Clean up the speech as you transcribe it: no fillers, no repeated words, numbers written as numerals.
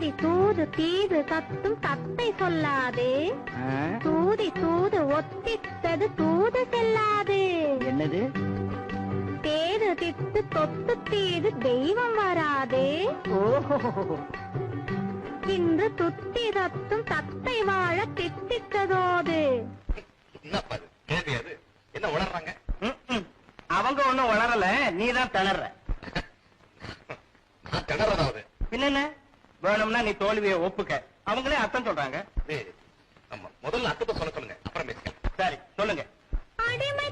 தூதி தூது தீது தத்தும் தத்தை சொல்லாது. தூதி தூது ஒத்தித்தது தூது செல்லாது. என்னது? தேது தித்து தொத்து தீது தெய்வம் வராது. இன்று துத்தி தத்தும் தத்தை வாழ தித்தித்ததோது. என்ன உளறாங்க? அவங்க ஒண்ணும் வளரல, நீதான் திணற. திணறதாவது பின்ன வேணும்னா நீ தோல்வியை ஒப்புக்க. அவங்களே அர்த்தம் சொல்றாங்க. முதல்ல அர்த்தத்தை சொல்ல சொல்லுங்க, அப்புறம் பேசிக்கலாம். சரி சொல்லுங்க. அடிமை